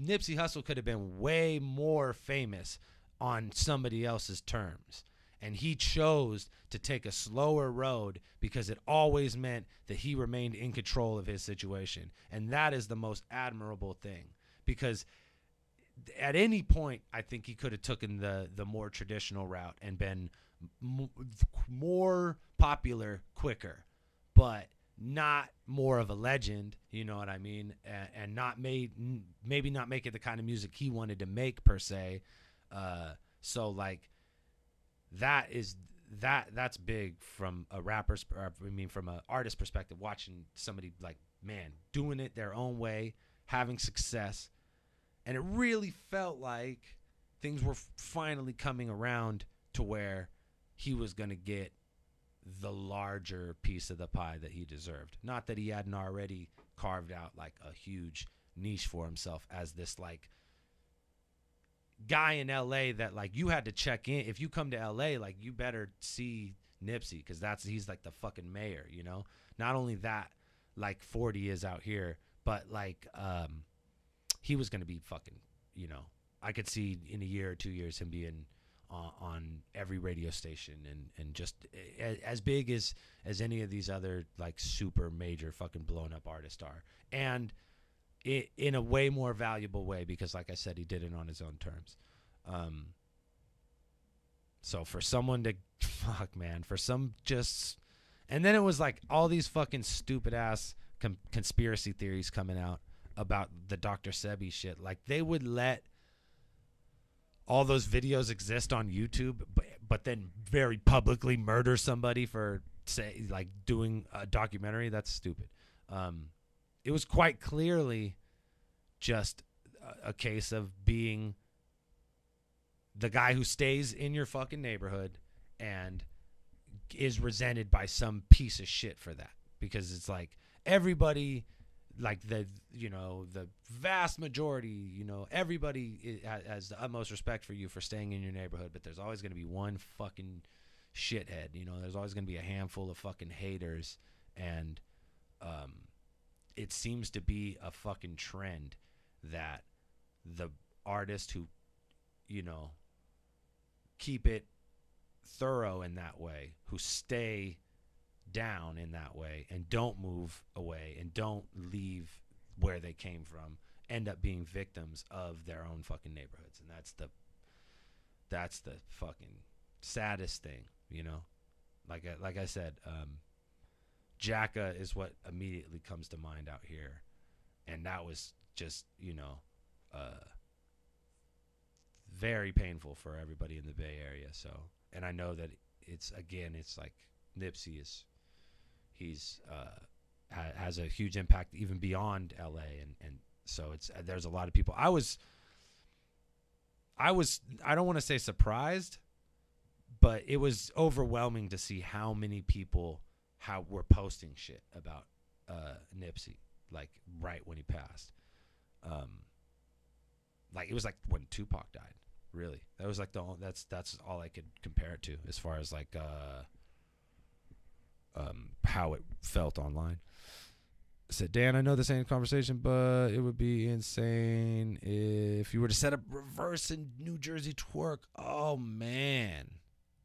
Nipsey Hussle could have been way more famous on somebody else's terms, and he chose to take a slower road because it always meant that he remained in control of his situation. And that is the most admirable thing, because at any point, I think he could have taken the more traditional route and been more popular quicker, but not more of a legend, you know what I mean? And maybe not making the kind of music he wanted to make per se. So like that's big from a rapper's, from an artist perspective, watching somebody like, man, doing it their own way, having success. And it really felt like things were finally coming around to where he was going to get the larger piece of the pie that he deserved. Not that he hadn't already carved out like a huge niche for himself as this like guy in LA that like you had to check in. If you come to LA, like you better see Nipsey, because he's like the fucking mayor, you know? Not only that, like 40 is out here, but like he was going to be fucking, you know, I could see in a year or 2 years him being on every radio station and just as big as any of these other like super major fucking blown up artists are. And in a way more valuable way, because like I said, he did it on his own terms. So for someone to fuck, man, for some just, and then it was like all these fucking stupid ass conspiracy theories coming out about the Dr. Sebi shit. Like they would let all those videos exist on YouTube, but then very publicly murder somebody for say like doing a documentary. That's stupid. It was quite clearly just a case of being the guy who stays in your fucking neighborhood and is resented by some piece of shit for that, because it's like everybody, like the vast majority, everybody has the utmost respect for you for staying in your neighborhood, but there's always going to be one fucking shithead. There's always going to be a handful of fucking haters, and it seems to be a fucking trend that the artists who keep it thorough in that way, who stay down in that way and don't move away and don't leave where they came from, end up being victims of their own fucking neighborhoods. And that's the fucking saddest thing, like I said, Jacka is what immediately comes to mind out here, and that was just very painful for everybody in the Bay Area. So, and I know that it's like Nipsey has a huge impact even beyond LA, and so there's a lot of people. I don't want to say surprised, but it was overwhelming to see how many people were posting shit about Nipsey, like right when he passed. Like it was like when Tupac died. Really, that was like that's all I could compare it to as far as like how it felt online. I said, Dan, I know this ain't a conversation, but it would be insane if you were to set up Reverse in New Jersey twerk. Oh man,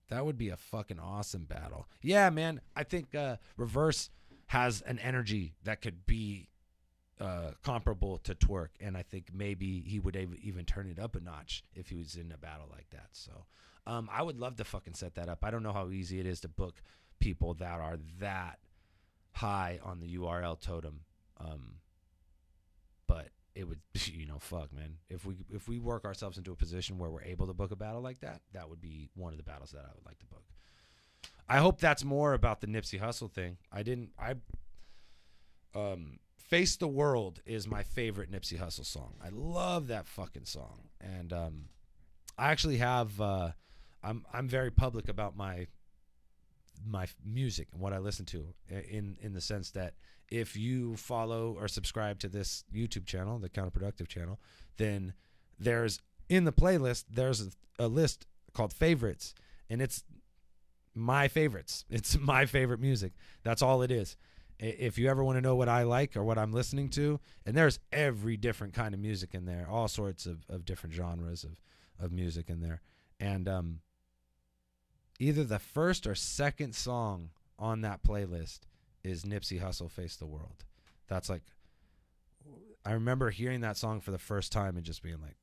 that would be a fucking awesome battle. Yeah, man, I think Reverse has an energy that could be comparable to twerk, and I think maybe he would even turn it up a notch if he was in a battle like that. So I would love to fucking set that up. I don't know how easy it is to book people that are that high on the URL totem, but it would fuck, man, if we work ourselves into a position where we're able to book a battle like that, that would be one of the battles that I would like to book. I hope that's more about the Nipsey Hussle thing. Face the World is my favorite Nipsey Hussle song. I love that fucking song. And I actually have I'm very public about my music and what I listen to, in the sense that if you follow or subscribe to this YouTube channel, the Counterproductive channel, then there's in the playlist there's a list called favorites, and it's my favorites. It's my favorite music. That's all it is. If you ever want to know what I like or what I'm listening to, and there's every different kind of music in there, all sorts of different genres of music in there. And either the first or second song on that playlist is Nipsey Hussle, Face the World. That's like, I remember hearing that song for the first time and just being like,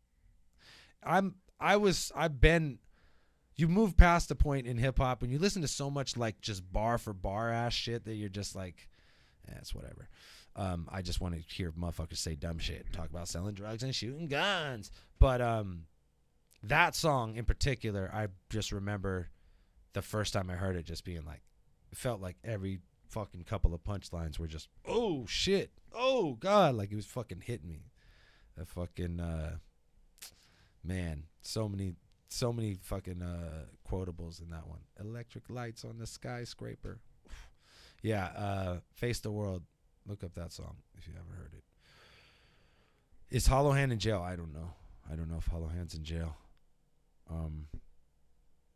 you move past the point in hip hop when you listen to so much like just bar for bar ass shit that you're just like, it's whatever. I just want to hear motherfuckers say dumb shit and talk about selling drugs and shooting guns. But that song in particular, I just remember the first time I heard it just being like, it felt like every fucking couple of punchlines were just, oh shit, oh god, like it was fucking hitting me. That fucking man, so many fucking quotables in that one. Electric lights on the skyscraper. Yeah, Face the World. Look up that song if you haven't heard it. Is Hollow Hand in jail? I don't know. I don't know if Hollow Hand's in jail.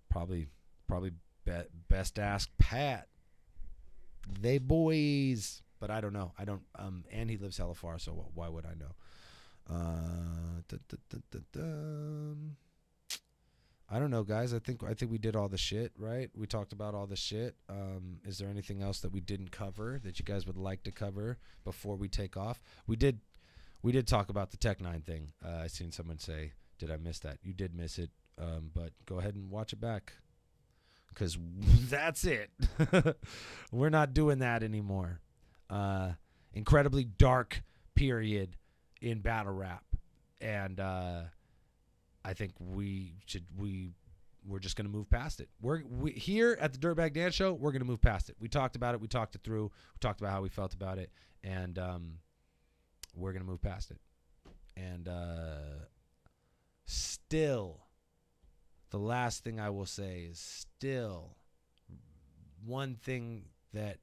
Probably best ask Pat. They boys. But I don't know. I don't. And he lives hella far, so why would I know? I don't know, guys. I think we did all the shit, right? We talked about all the shit. Is there anything else that we didn't cover that you guys would like to cover before we take off? We did we did talk about the Tech 9 thing. I seen someone say, did I miss that? You did miss it, but go ahead and watch it back, because that's it. We're not doing that anymore. Incredibly dark period in battle rap, and I think we're just gonna move past it. We here at the Dirtbag Dan Show, we're gonna move past it. We talked about it. We talked it through. We talked about how we felt about it, and we're gonna move past it. And still, the last thing I will say is still one thing that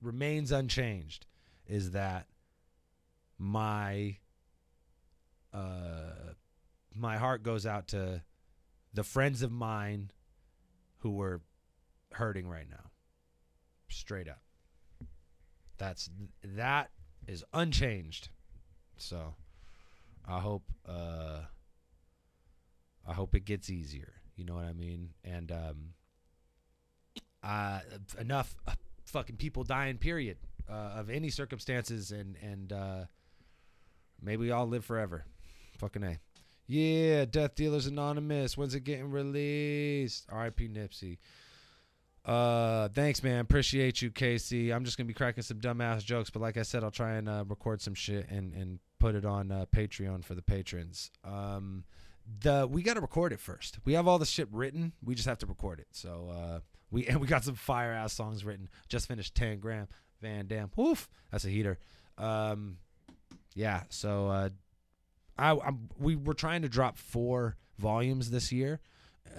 remains unchanged is that my heart goes out to the friends of mine who were hurting right now. Straight up. That is unchanged. So I hope it gets easier. You know what I mean? And enough fucking people dying, period, of any circumstances, and maybe we all live forever. Fucking A. Yeah, Death Dealers Anonymous. When's it getting released? R.I.P. Nipsey. Thanks, man. Appreciate you, Casey. I'm just gonna be cracking some dumbass jokes, but like I said, I'll try and record some shit and put it on Patreon for the patrons. We gotta record it first. We have all the shit written. We just have to record it. So we got some fire ass songs written. Just finished 10 gram Van Dam. Woof, that's a heater. Yeah. So we were trying to drop 4 volumes this year.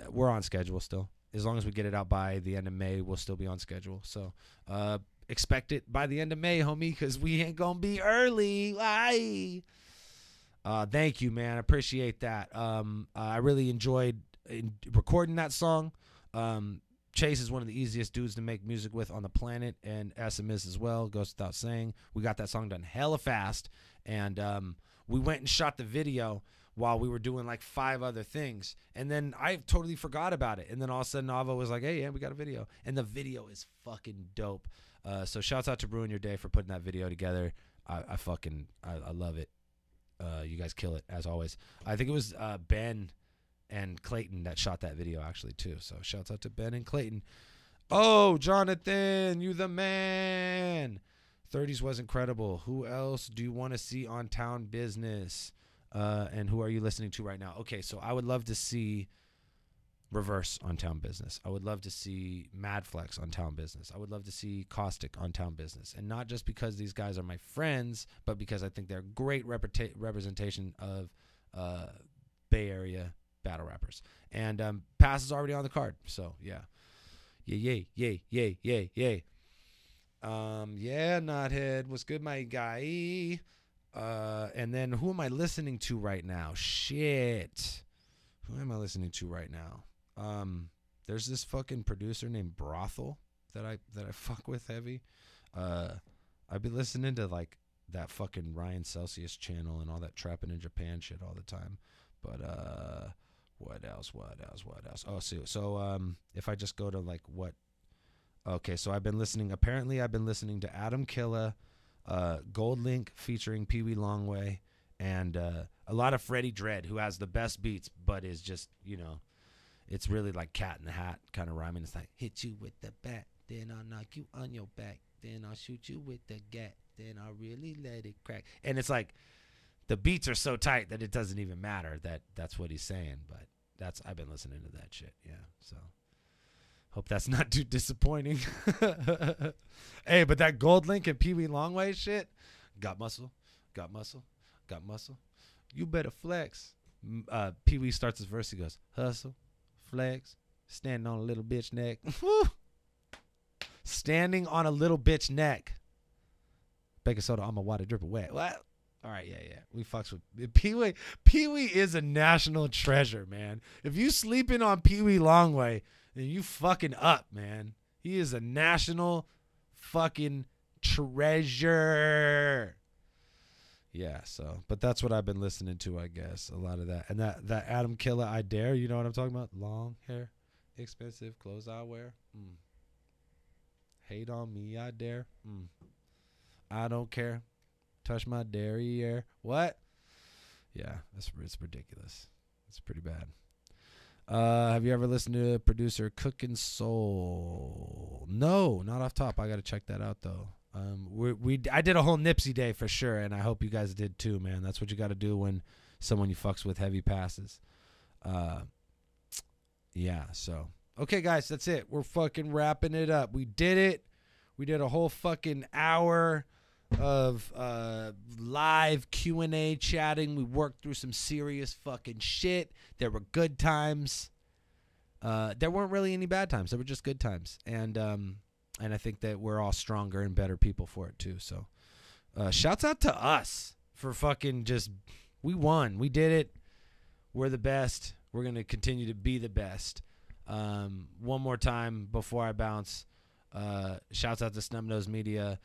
We're on schedule still. As long as we get it out by the end of May, we'll still be on schedule. So expect it by the end of May, homie, because we ain't going to be early. Why? Thank you, man. I appreciate that. I really enjoyed recording that song. Chase is one of the easiest dudes to make music with on the planet, and SM is as well. Goes without saying. We got that song done hella fast, and we went and shot the video while we were doing like 5 other things, and then I totally forgot about it, and then all of a sudden Avo was like, hey, yeah, we got a video, and the video is fucking dope. So shouts out to Ruin Your Day for putting that video together. I love it. You guys kill it, as always. I think it was Ben and Clayton that shot that video actually too, so shouts out to Ben and Clayton. Oh, Jonathan, you the man. 30s was incredible. Who else do you want to see on Town Business? And who are you listening to right now? Okay, so I would love to see Reverse on Town Business. I would love to see Mad Flex on Town Business. I would love to see Caustic on Town Business. And not just because these guys are my friends, but because I think they're great representation of Bay Area battle rappers. And Pass is already on the card. So, yeah. Yay. Yeah, Knothead. What's good, my guy? And then who am I listening to right now? Shit. Who am I listening to right now? There's this fucking producer named Brothel that I fuck with heavy. I've been listening to like that fucking Ryan Celsius channel and all that Trapping in Japan shit all the time. But what else? Oh, so if I just go to like what? Okay, so I've been listening to Adam Killa, Gold Link featuring Peewee Longway, and a lot of Freddie Dredd, who has the best beats, but is just, you know, it's really like Cat in the Hat kind of rhyming. It's like, hit you with the bat, then I'll knock you on your back, then I'll shoot you with the gat, then I'll really let it crack. And it's like the beats are so tight that it doesn't even matter that that's what he's saying. But I've been listening to that shit, yeah. So hope that's not too disappointing. Hey, but that Gold Link and Peewee Longway shit, got muscle. You better flex. Peewee starts his verse. He goes, hustle, flex, standing on a little bitch neck. Standing on a little bitch neck. Baking soda on my water dripping wet. What? All right, yeah. We fucks with Peewee. Peewee is a national treasure, man. If you sleeping on Peewee Longway, then you fucking up, man. He is a national fucking treasure. Yeah, so, but that's what I've been listening to, I guess. A lot of that. And that Adam Killa, I Dare, you know what I'm talking about? Long hair, expensive clothes I wear. Hate on me, I dare. I don't care. touch my derriere. What? Yeah, it's ridiculous. It's pretty bad. Have you ever listened to producer Cookin' Soul? No, not off top. I got to check that out though. I did a whole Nipsey day for sure, and I hope you guys did too, man. That's what you got to do when someone you fucks with heavy passes. Yeah, so okay, guys, that's it. We're fucking wrapping it up. We did it. We did a whole fucking hour of live Q&A chatting. We worked through some serious fucking shit. There were good times. There weren't really any bad times. There were just good times. And I think that we're all stronger and better people for it too. So shouts out to us for fucking just, we won. We did it. We're the best. We're going to continue to be the best. One more time before I bounce. Shouts out to Snub Nose Media.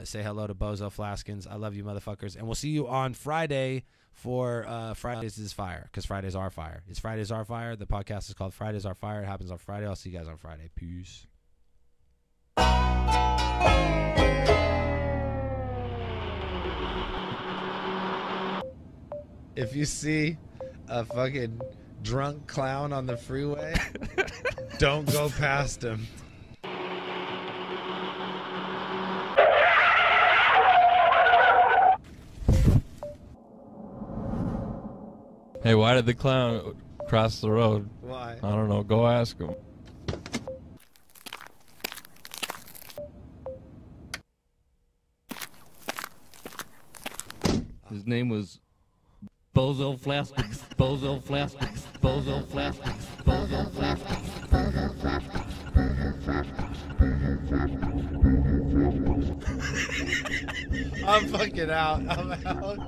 Say hello to Bozo Flaskins. I love you, motherfuckers. And we'll see you on Friday for Fridays is Fire, because Fridays are fire. It's Fridays are fire. The podcast is called Fridays are Fire. It happens on Friday. I'll see you guys on Friday. Peace. If you see a fucking drunk clown on the freeway, don't go past him. Hey, why did the clown cross the road? Why? I don't know. Go ask him. His name was Bozo Flaskins, Bozo Flaskins, Bozo Flaskins, Bozo Flaskins, Bozo Flaskins, Bozo Flaskins. I'm fucking out. I'm out.